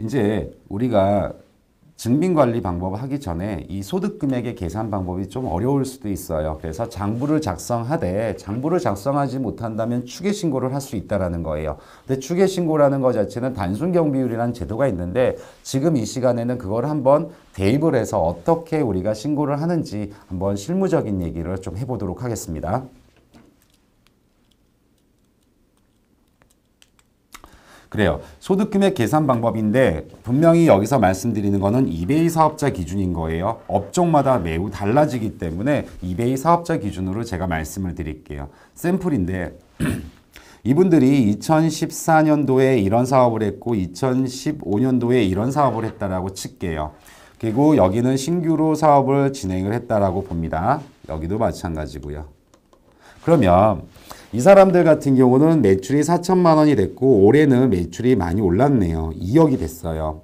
이제 우리가 증빙관리 방법을 하기 전에 이 소득금액의 계산 방법이 좀 어려울 수도 있어요. 그래서 장부를 작성하되 장부를 작성하지 못한다면 추계신고를 할 수 있다는 거예요. 근데 추계신고라는 것 자체는 단순경비율이라는 제도가 있는데 지금 이 시간에는 그걸 한번 대입을 해서 어떻게 우리가 신고를 하는지 한번 실무적인 얘기를 좀 해보도록 하겠습니다. 그래요. 소득금액 계산 방법인데 분명히 여기서 말씀드리는 거는 이베이 사업자 기준인 거예요. 업종마다 매우 달라지기 때문에 이베이 사업자 기준으로 제가 말씀을 드릴게요. 샘플인데 이분들이 2014년도에 이런 사업을 했고 2015년도에 이런 사업을 했다라고 칠게요. 그리고 여기는 신규로 사업을 진행을 했다라고 봅니다. 여기도 마찬가지고요. 그러면 이 사람들 같은 경우는 매출이 4천만 원이 됐고 올해는 매출이 많이 올랐네요. 2억이 됐어요.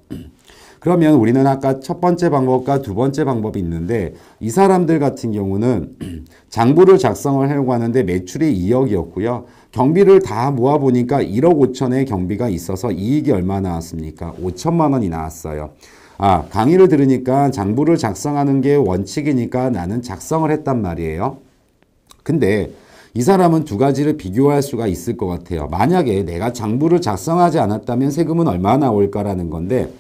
그러면 우리는 아까 첫 번째 방법과 두 번째 방법이 있는데 이 사람들 같은 경우는 장부를 작성을 하려고 하는데 매출이 2억이었고요. 경비를 다 모아보니까 1억 5천의 경비가 있어서 이익이 얼마 나왔습니까? 5천만 원이 나왔어요. 강의를 들으니까 장부를 작성하는 게 원칙이니까 나는 작성을 했단 말이에요. 근데 이 사람은 두 가지를 비교할 수가 있을 것 같아요. 만약에 내가 장부를 작성하지 않았다면 세금은 얼마나 나올까라는 건데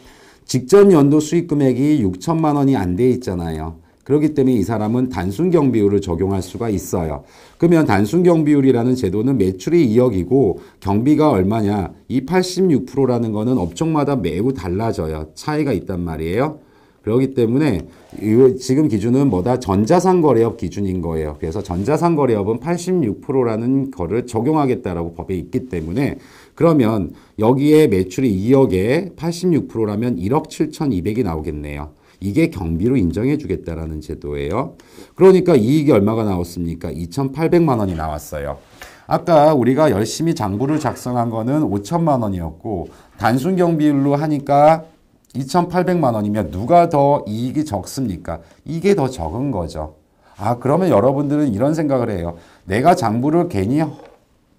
직전 연도 수익 금액이 6천만 원이 안 돼 있잖아요. 그렇기 때문에 이 사람은 단순경비율을 적용할 수가 있어요. 그러면 단순경비율이라는 제도는 매출이 2억이고 경비가 얼마냐? 이 86%라는 거는 업종마다 매우 달라져요. 차이가 있단 말이에요. 그렇기 때문에 지금 기준은 뭐다? 전자상거래업 기준인 거예요. 그래서 전자상거래업은 86%라는 거를 적용하겠다라고 법에 있기 때문에 그러면 여기에 매출이 2억에 86%라면 1억 7,200이 나오겠네요. 이게 경비로 인정해 주겠다라는 제도예요. 그러니까 이익이 얼마가 나왔습니까? 2,800만 원이 나왔어요. 아까 우리가 열심히 장부를 작성한 거는 5천만 원이었고 단순경비율로 하니까 2,800만 원이면 누가 더 이익이 적습니까? 이게 더 적은 거죠. 그러면 여러분들은 이런 생각을 해요. 내가 장부를 괜히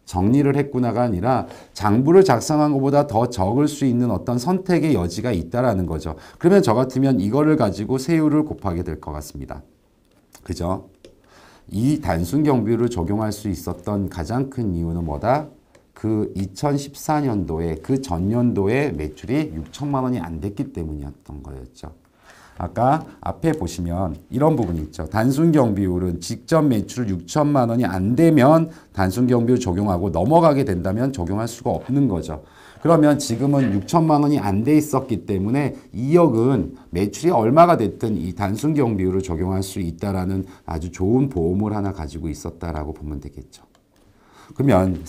정리를 했구나가 아니라 장부를 작성한 것보다 더 적을 수 있는 어떤 선택의 여지가 있다라는 거죠. 그러면 저 같으면 이거를 가지고 세율을 곱하게 될 것 같습니다. 그죠? 이 단순경비율을 적용할 수 있었던 가장 큰 이유는 뭐다? 그 2014년도에 그 전년도에 매출이 6천만 원이 안 됐기 때문이었던 거였죠. 아까 앞에 보시면 이런 부분이 있죠. 단순경비율은 직전 매출 6천만 원이 안 되면 단순경비율 적용하고 넘어가게 된다면 적용할 수가 없는 거죠. 그러면 지금은 6천만 원이 안 돼 있었기 때문에 2억은 매출이 얼마가 됐든 이 단순경비율을 적용할 수 있다라는 아주 좋은 보험을 하나 가지고 있었다라고 보면 되겠죠. 그러면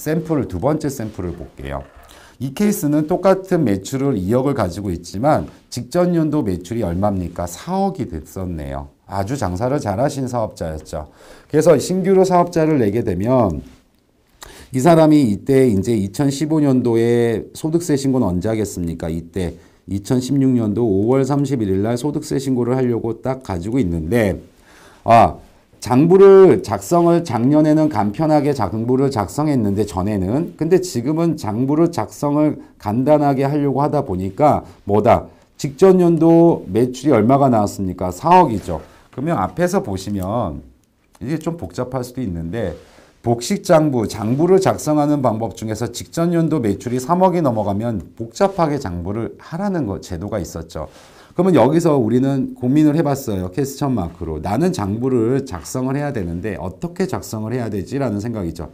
두 번째 샘플을 볼게요. 이 케이스는 똑같은 매출을 2억을 가지고 있지만 직전 연도 매출이 얼마입니까? 4억이 됐었네요. 아주 장사를 잘하신 사업자였죠. 그래서 신규로 사업자를 내게 되면 이 사람이 이때 이제 2015년도에 소득세 신고는 언제 하겠습니까? 이때 2016년도 5월 31일 날 소득세 신고를 하려고 딱 가지고 있는데 장부를 작성을 작년에는 간편하게 장부를 작성했는데 전에는 근데 지금은 장부를 작성을 간단하게 하려고 하다 보니까 직전 연도 매출이 얼마가 나왔습니까? 4억이죠. 그러면 앞에서 보시면 이게 좀 복잡할 수도 있는데 장부를 작성하는 방법 중에서 직전 연도 매출이 3억이 넘어가면 복잡하게 장부를 하라는 제도가 있었죠. 그러면 여기서 우리는 고민을 해봤어요. 퀘스천 마크로. 나는 장부를 작성을 해야 되는데 어떻게 작성을 해야 되지라는 생각이죠.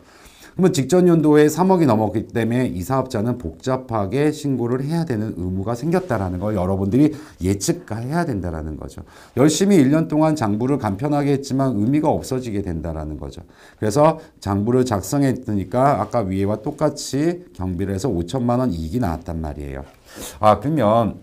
그러면 직전 연도에 3억이 넘었기 때문에 이 사업자는 복잡하게 신고를 해야 되는 의무가 생겼다라는 걸 여러분들이 예측해야 된다라는 거죠. 열심히 1년 동안 장부를 간편하게 했지만 의미가 없어지게 된다라는 거죠. 그래서 장부를 작성했으니까 아까 위에와 똑같이 경비를 해서 5천만 원 이익이 나왔단 말이에요. 그러면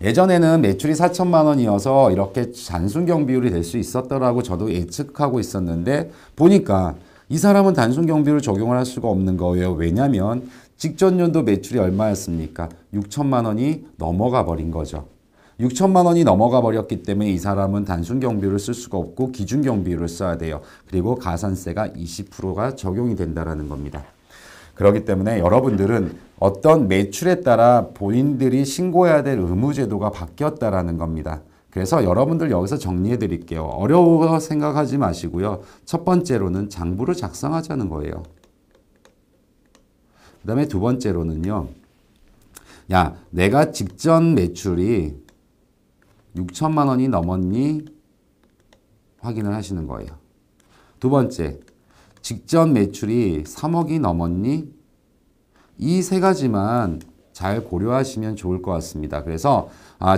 예전에는 매출이 4천만 원이어서 이렇게 단순경비율이 될 수 있었더라고 저도 예측하고 있었는데 보니까 이 사람은 단순경비율을 적용을 할 수가 없는 거예요. 왜냐하면 직전 연도 매출이 얼마였습니까? 6천만 원이 넘어가 버린 거죠. 6천만 원이 넘어가 버렸기 때문에 이 사람은 단순경비율을 쓸 수가 없고 기준경비율을 써야 돼요. 그리고 가산세가 20%가 적용이 된다라는 겁니다. 그렇기 때문에 여러분들은 어떤 매출에 따라 본인들이 신고해야 될 의무제도가 바뀌었다라는 겁니다. 그래서 여러분들 여기서 정리해 드릴게요. 어려워 생각하지 마시고요. 첫 번째로는 장부를 작성하자는 거예요. 그 다음에 두 번째로는요. 야, 내가 직전 매출이 6천만 원이 넘었니? 확인을 하시는 거예요. 두 번째, 직전 매출이 3억이 넘었니? 이 세 가지만 잘 고려하시면 좋을 것 같습니다. 그래서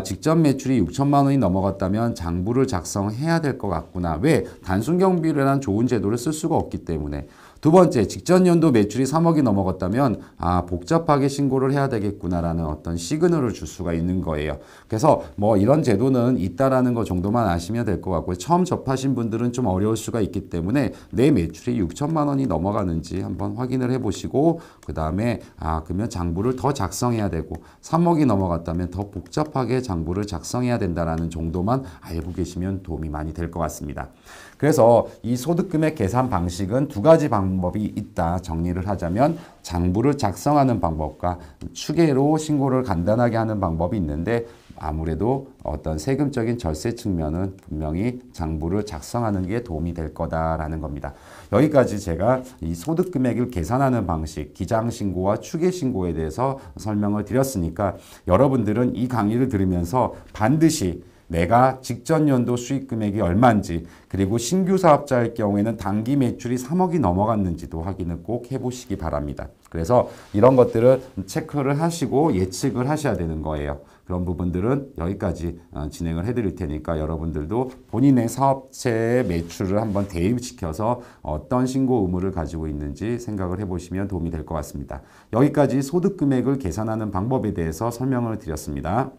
직전 매출이 6천만 원이 넘어갔다면 장부를 작성해야 될 것 같구나. 왜? 단순 경비라는 좋은 제도를 쓸 수가 없기 때문에. 두 번째, 직전 연도 매출이 3억이 넘어갔다면 복잡하게 신고를 해야 되겠구나라는 어떤 시그널을 줄 수가 있는 거예요. 그래서 뭐 이런 제도는 있다라는 거 정도만 아시면 될 것 같고요. 처음 접하신 분들은 좀 어려울 수가 있기 때문에 내 매출이 6천만 원이 넘어가는지 한번 확인을 해보시고 그 다음에 그러면 장부를 더 작성해야 되고 3억이 넘어갔다면 더 복잡하게 장부를 작성해야 된다라는 정도만 알고 계시면 도움이 많이 될 것 같습니다. 그래서 이 소득금액 계산 방식은 두 가지 방법이 있다. 정리를 하자면 장부를 작성하는 방법과 추계로 신고를 간단하게 하는 방법이 있는데 아무래도 어떤 세금적인 절세 측면은 분명히 장부를 작성하는 게 도움이 될 거다라는 겁니다. 여기까지 제가 이 소득금액을 계산하는 방식, 기장신고와 추계신고에 대해서 설명을 드렸으니까 여러분들은 이 강의를 들으면서 반드시 내가 직전 연도 수익 금액이 얼마인지 그리고 신규 사업자일 경우에는 단기 매출이 3억이 넘어갔는지도 확인을 꼭 해보시기 바랍니다. 그래서 이런 것들을 체크를 하시고 예측을 하셔야 되는 거예요. 그런 부분들은 여기까지 진행을 해드릴 테니까 여러분들도 본인의 사업체의 매출을 한번 대입시켜서 어떤 신고 의무를 가지고 있는지 생각을 해보시면 도움이 될 것 같습니다. 여기까지 소득금액을 계산하는 방법에 대해서 설명을 드렸습니다.